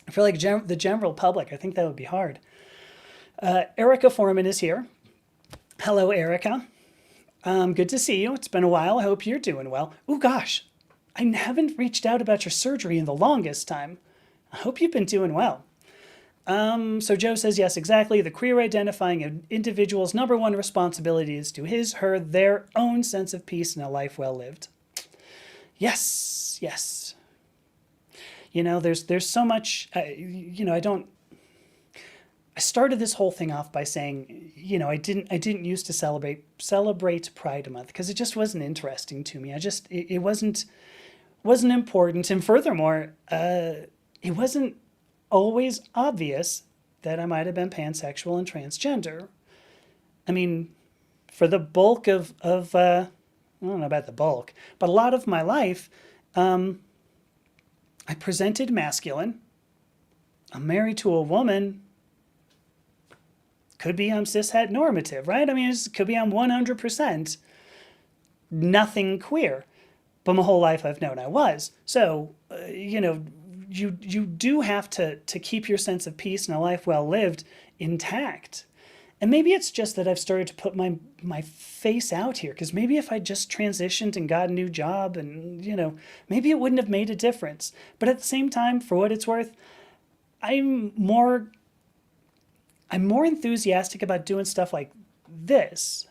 for like the general public, I think that would be hard. Erica Foreman is here. Hello, Erica. Good to see you. It's been a while. I hope you're doing well. Oh gosh, I haven't reached out about your surgery in the longest time. I hope you've been doing well. So Joe says, yes, exactly. The queer identifying individual's number one responsibility is to his, her, their own sense of peace and a life well lived. Yes, yes. You know, there's so much, you know, I started this whole thing off by saying, you know, I didn't used to celebrate Pride Month because it just wasn't interesting to me. It wasn't important. And furthermore, it wasn't always obvious that I might have been pansexual and transgender. I mean, for the bulk of I don't know about the bulk, but a lot of my life, I presented masculine. I'm married to a woman. Could be I'm cishet normative, right? I mean, it could be I'm 100% nothing queer. But my whole life I've known I was. So, you know, you do have to keep your sense of peace and a life well lived intact. And maybe it's just that I've started to put my face out here, because maybe if I just transitioned and got a new job and, you know, maybe it wouldn't have made a difference. But at the same time, for what it's worth, I'm more enthusiastic about doing stuff like this,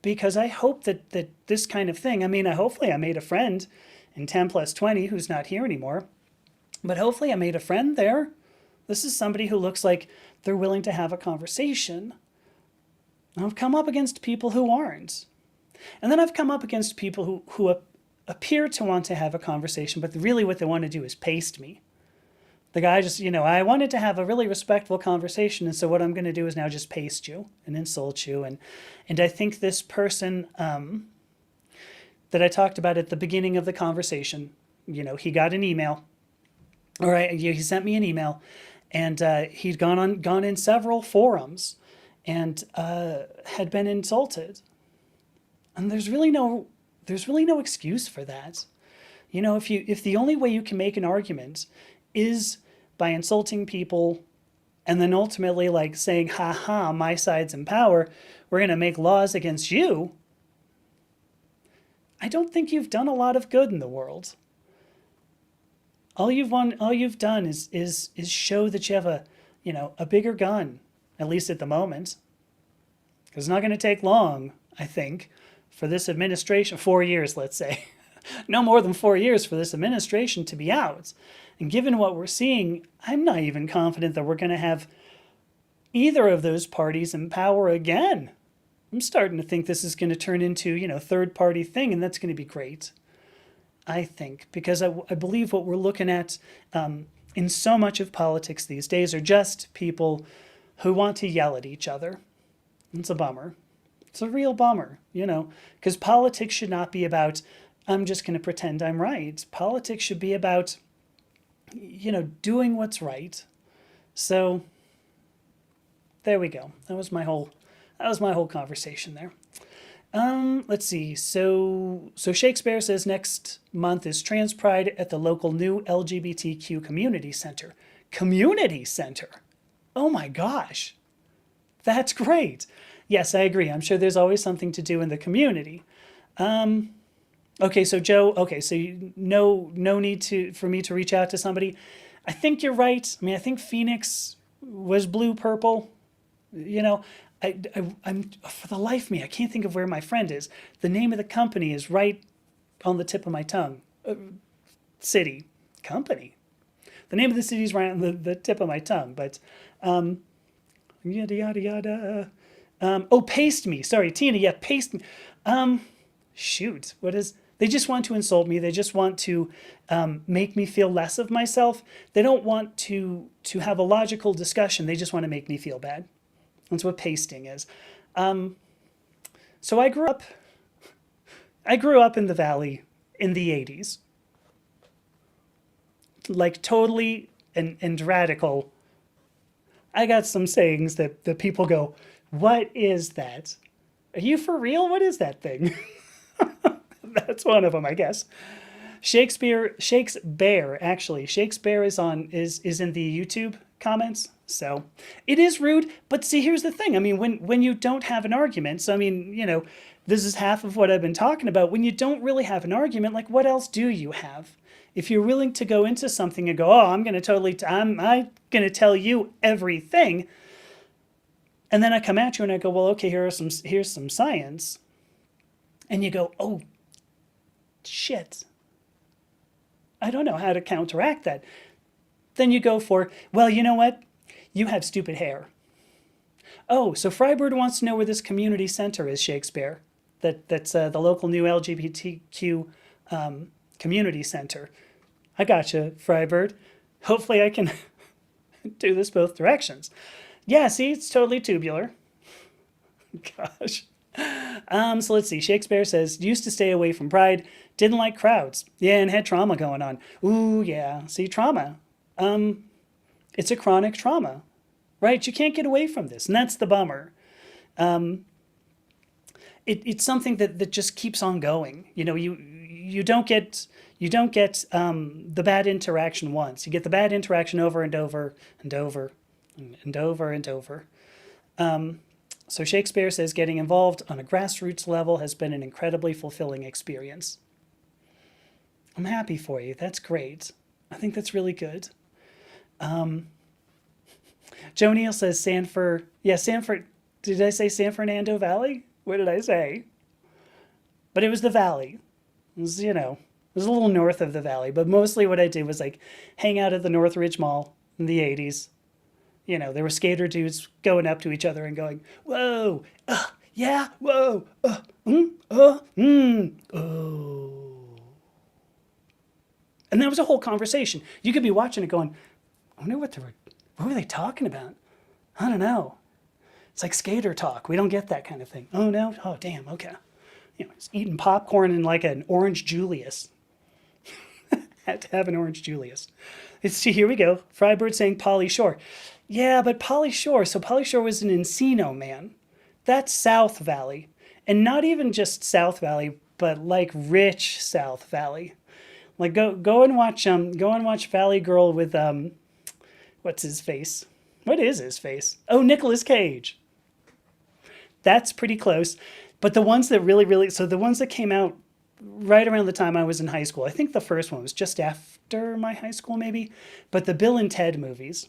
because I hope that this kind of thing, I mean, hopefully I made a friend in 10 plus 20 who's not here anymore, but hopefully I made a friend there. This is somebody who looks like they're willing to have a conversation. I've come up against people who aren't. And then I've come up against people who appear to want to have a conversation, but really what they want to do is paste me. The guy just, you know, I wanted to have a really respectful conversation, and so what I'm going to do is now just paste you and insult you. And I think this person that I talked about at the beginning of the conversation, you know, he got an email, or he sent me an email, and he'd gone in several forums and had been insulted. And there's really no excuse for that. You know, if the only way you can make an argument is by insulting people and then ultimately like saying, ha ha, my side's in power, we're going to make laws against you, I don't think you've done a lot of good in the world. All you've done is show that you have a bigger gun, at least at the moment. Because it's not going to take long, I think, for this administration, 4 years, let's say, no more than 4 years for this administration to be out. And given what we're seeing, I'm not even confident that we're going to have either of those parties in power again. I'm starting to think this is going to turn into, you know, third-party thing, and that's going to be great, I think, because I believe what we're looking at in so much of politics these days are just people who want to yell at each other. It's a bummer. It's a real bummer, you know, because politics should not be about, I'm just going to pretend I'm right. Politics should be about, you know, doing what's right. So there we go. That was my whole conversation there. Let's see. So Shakespeare says next month is Trans Pride at the local new LGBTQ community center. Community center. Oh my gosh. That's great. Yes, I agree. I'm sure there's always something to do in the community. Okay, so Joe, so no need for me to reach out to somebody. I think you're right. I mean, I think Phoenix was blue purple. You know, I'm for the life of me, I can't think of where my friend is. The name of the company is right on the tip of my tongue. City, company. The name of the city is right on the tip of my tongue, but yada yada yada. Paste Me. Sorry, Tina. Yeah, Paste Me. Shoot, what is They just want to insult me. They just want to make me feel less of myself. They don't want to have a logical discussion. They just want to make me feel bad. That's what pasting is. So I grew up in the Valley in the 80s. Like totally and radical. I got some sayings that people go, what is that? Are you for real? What is that thing? That's one of them, I guess. Shakespeare is in the YouTube comments. So it is rude, but see, here's the thing. I mean, when you don't have an argument, so I mean, this is half of what I've been talking about. When you don't really have an argument, like what else do you have? If you're willing to go into something and go, oh, I'm going to tell you everything. And then I come at you and I go, well, okay, here's some science. And you go, oh, shit. I don't know how to counteract that. Then you go for, well, you know what? You have stupid hair. Oh, so Frybird wants to know where this community center is, Shakespeare. That's the local new LGBTQ community center. I gotcha, Frybird. Hopefully I can do this both directions. Yeah, see, it's totally tubular. Gosh. So let's see. Shakespeare says, used to stay away from pride, didn't like crowds. Yeah, and had trauma going on. Ooh, yeah. See, trauma. It's a chronic trauma, right? You can't get away from this, and that's the bummer. It's something that just keeps on going. You don't get the bad interaction once. You get the bad interaction over and over and over and over and over. So Shakespeare says getting involved on a grassroots level has been an incredibly fulfilling experience. I'm happy for you. That's great. I think that's really good. Joe Neal says Sanford. Yeah, Sanford. Did I say San Fernando Valley? What did I say? But it was the Valley. It was, it was a little north of the Valley. But mostly what I did was like hang out at the Northridge Mall in the 80s. There were skater dudes going up to each other and going, whoa, yeah, whoa, oh. And that was a whole conversation. You could be watching it going, I wonder what were they talking about? I don't know. It's like skater talk. We don't get that kind of thing. Oh, no? Oh, damn, okay. It's eating popcorn and like an orange Julius. Had to have an orange Julius. See, here we go. Frybird saying Pauly Shore. Yeah, but Pauly Shore. So Pauly Shore was an Encino man. That's South Valley. And not even just South Valley, but like rich South Valley. Like go and watch Valley Girl with what's his face? What is his face? Oh, Nicolas Cage. That's pretty close. But the ones that the ones that came out right around the time I was in high school, I think the first one was just after my high school maybe, but the Bill and Ted movies.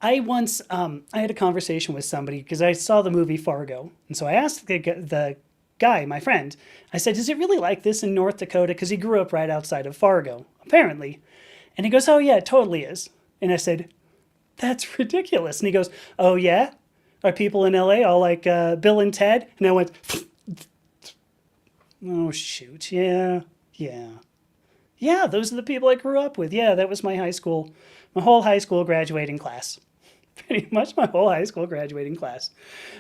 I once, I had a conversation with somebody because I saw the movie Fargo. And so I asked the guy, my friend, I said, is it really like this in North Dakota? Because he grew up right outside of Fargo, apparently. And he goes, oh yeah, it totally is. And I said, that's ridiculous. And he goes, oh yeah? Are people in LA all like Bill and Ted? And I went, oh shoot, yeah. Yeah, those are the people I grew up with. Yeah, that was my whole high school graduating class. Pretty much my whole high school graduating class.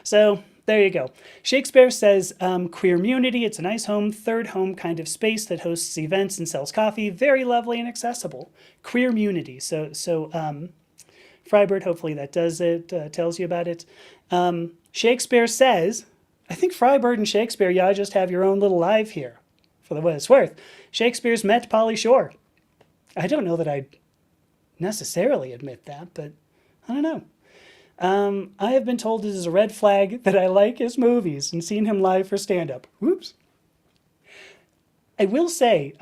So there you go. Shakespeare says, queermunity, it's a nice home, third home kind of space that hosts events and sells coffee. Very lovely and accessible. Queermunity. So Frybird, hopefully that does it, tells you about it. Shakespeare says, I think Frybird and Shakespeare, y'all just have your own little live here, for what it's worth. Shakespeare's met Pauly Shore. I don't know that I'd necessarily admit that, but I don't know. I have been told it is a red flag that I like his movies and seen him live for stand-up. Whoops. I will say,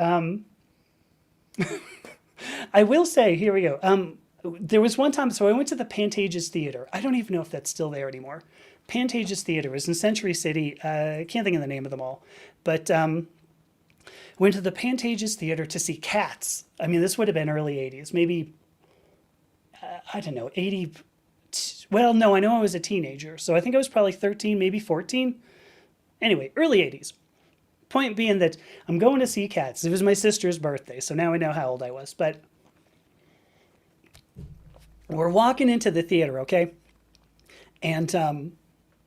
here we go. There was one time, so I went to the Pantages Theater. I don't even know if that's still there anymore. Pantages Theater was in Century City. I can't think of the name of them all. But went to the Pantages Theater to see Cats. I mean, this would have been early 80s. Maybe, I don't know, 80... Well, no, I know I was a teenager. So I think I was probably 13, maybe 14. Anyway, early 80s. Point being that I'm going to see Cats. It was my sister's birthday, so now I know how old I was. But we're walking into the theater, okay? And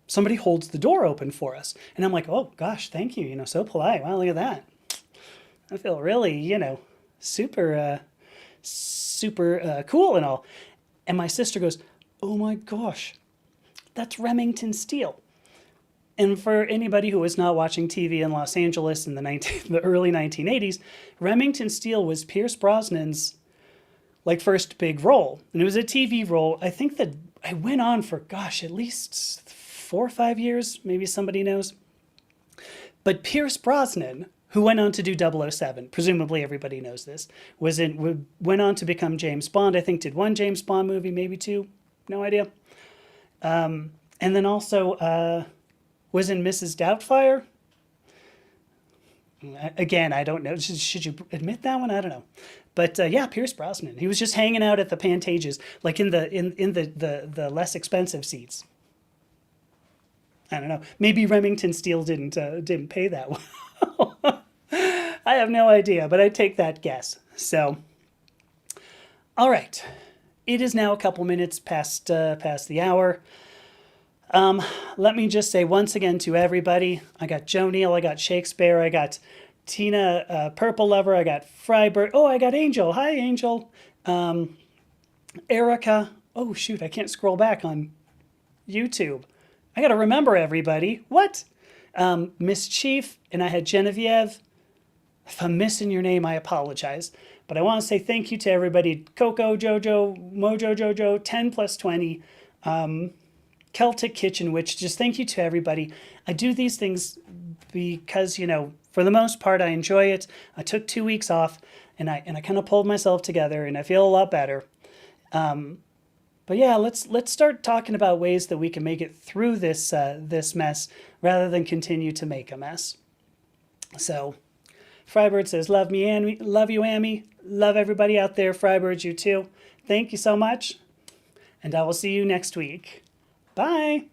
somebody holds the door open for us. And I'm like, oh gosh, thank you. So polite. Wow, look at that. I feel really, super, super cool and all. And my sister goes, oh my gosh, that's Remington Steele. And for anybody who was not watching TV in Los Angeles in the early 1980s, Remington Steele was Pierce Brosnan's first big role. And it was a TV role. I think that I went on for, gosh, at least 4 or 5 years. Maybe somebody knows. But Pierce Brosnan, who went on to do 007, presumably everybody knows this, went on to become James Bond. I think did one James Bond movie, maybe two. No idea. And then also was in Mrs. Doubtfire. Again, I don't know. Should you admit that one? I don't know. But yeah, Pierce Brosnan. He was just hanging out at the Pantages, like in the less expensive seats. I don't know. Maybe Remington Steele didn't pay that well. I have no idea, but I take that guess. So, all right. It is now a couple minutes past the hour. Let me just say once again to everybody, I got Joe Neal, I got Shakespeare, I got Tina, Purple Lover, I got Frybird. Oh, I got Angel. Hi, Angel. Erica. Oh, shoot, I can't scroll back on YouTube. I got to remember everybody. What? Miss Chief, and I had Genevieve. If I'm missing your name, I apologize. But I want to say thank you to everybody. Coco, Jojo, Mojo Jojo, 10 plus 20. Celtic Kitchen Witch, just thank you to everybody. I do these things because, for the most part, I enjoy it. I took 2 weeks off and I kind of pulled myself together and I feel a lot better. But yeah, let's start talking about ways that we can make it through this mess rather than continue to make a mess. So Frybird says, love me, Amy. Love you, Amy. Love everybody out there. Frybird, you too. Thank you so much. And I will see you next week. Bye.